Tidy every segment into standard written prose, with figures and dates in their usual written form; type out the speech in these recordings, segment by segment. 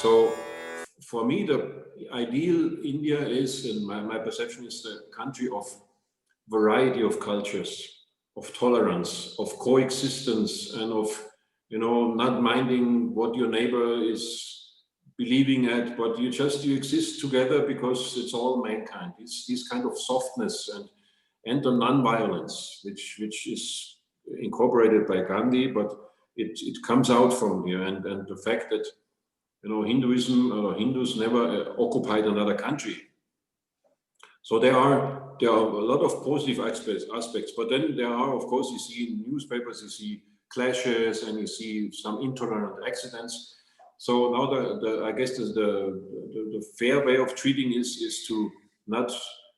So for me, the ideal India is, in my perception, is the country of variety of cultures, of tolerance, of coexistence, and of, not minding what your neighbor is believing at, but you exist together because it's all mankind. It's this kind of softness and the non-violence, which is incorporated by Gandhi, but it comes out from here, and the fact that Hinduism or Hindus never occupied another country. So there are a lot of positive aspects, but then there are, of course, you see in newspapers, you see clashes, and you see some intolerant accidents. So now I guess the fair way of treating is to not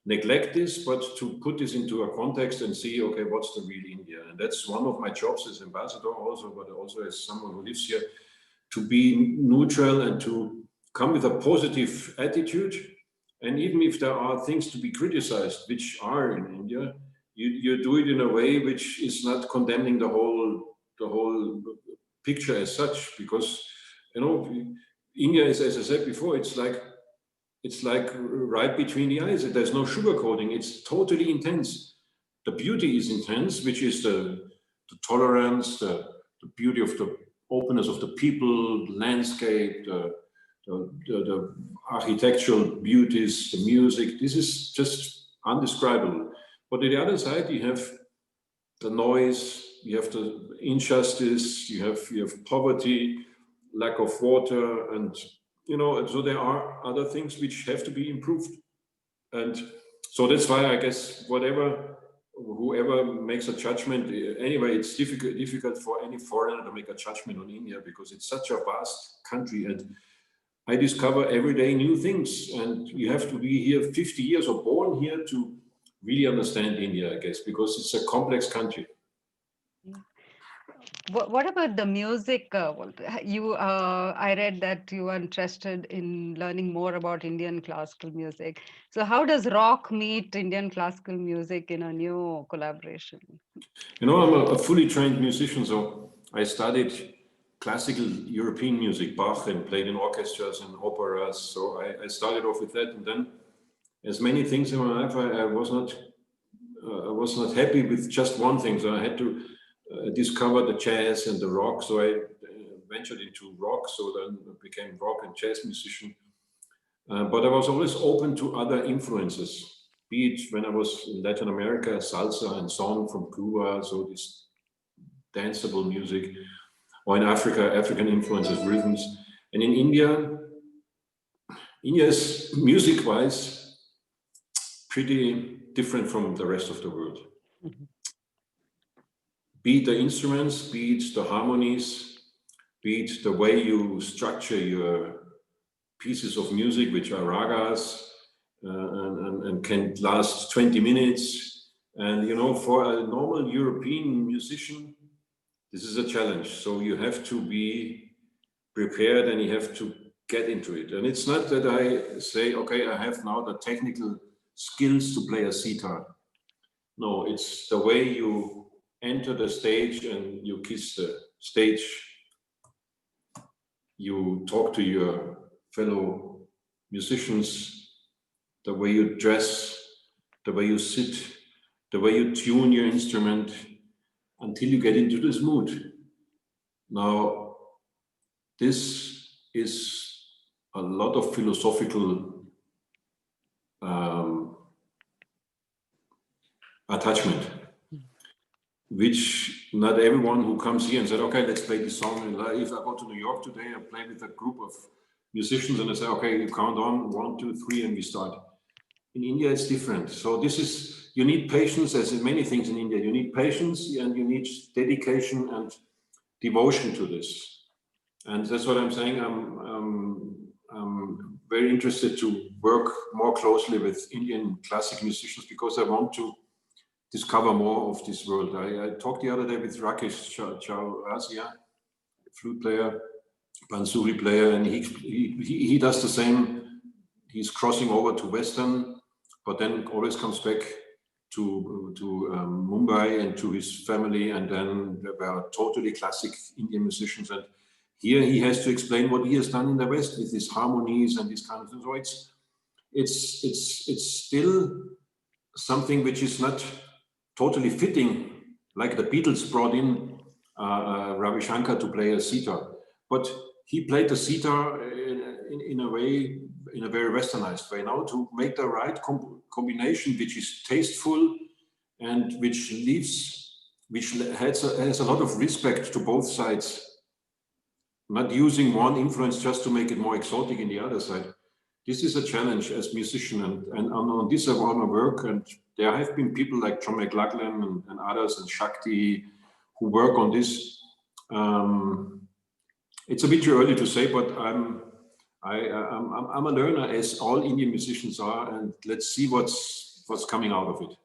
neglect this, but to put this into a context and see, okay, what's the real India? And that's one of my jobs as ambassador also, but also as someone who lives here, to be neutral and to come with a positive attitude. And even if there are things to be criticized, which are in India, you do it in a way which is not condemning the whole picture as such, because India is, as I said before, it's like right between the eyes. There's no sugarcoating. It's totally intense. The beauty is intense, which is the tolerance, the beauty of the openness of the people, the landscape, the architectural beauties, the music. This is just undescribable. But on the other side, you have the noise, you have the injustice, you have poverty, lack of water, and so there are other things which have to be improved. And so that's why I guess whoever makes a judgment, anyway, it's difficult for any foreigner to make a judgment on India, because it's such a vast country, and I discover every day new things, and you have to be here 50 years or born here to really understand India, I guess, because it's a complex country. What about the music? I read that you are interested in learning more about Indian classical music. So how does rock meet Indian classical music in a new collaboration? I'm a fully trained musician, so I studied classical European music, Bach, and played in orchestras and operas. So I started off with that, and then, as many things in my life, I was not happy with just one thing. So I had to discover the jazz and the rock. So I ventured into rock. So then I became rock and jazz musician. But I was always open to other influences. Be it when I was in Latin America, salsa and song from Cuba, so this danceable music, or in Africa, African influences, rhythms. And in India is music-wise pretty different from the rest of the world. Be it the instruments, be it the harmonies, be it the way you structure your pieces of music, which are ragas, and can last 20 minutes. And for a normal European musician, this is a challenge. So you have to be prepared, and you have to get into it. And it's not that I say, okay, I have now the technical skills to play a sitar. No, it's the way you enter the stage and you kiss the stage. You talk to your fellow musicians, the way you dress, the way you sit, the way you tune your instrument, until you get into this mood. Now, this is a lot of philosophical attachment, which not everyone who comes here and said, okay, let's play this song. And if I go to New York today, I play with a group of musicians, and I say, okay, you count on 1, 2, 3, and we start. In India, it's different. So you need patience, as in many things in India. You need patience, and you need dedication and devotion to this. And that's what I'm saying. I'm very interested to work more closely with Indian classic musicians, because I want to discover more of this world. I talked the other day with Rakesh Chaurasia, flute player, bansuri player, and he does the same. He's crossing over to Western, but then always comes back to Mumbai and to his family, and then there were totally classic Indian musicians, and Here he has to explain what he has done in the West with his harmonies and this kind of thing. So it's still something which is not totally fitting, like the Beatles brought in Ravi Shankar to play a sitar, but he played the sitar in a way, in a very westernized way, now to make the right combination, which is tasteful and which has a lot of respect to both sides, not using one influence just to make it more exotic in the other side. This is a challenge as musician, and on this I want to work. And there have been people like John McLaughlin and others, and Shakti, who work on this. It's a bit too early to say, but I'm a learner, as all Indian musicians are, and let's see what's coming out of it.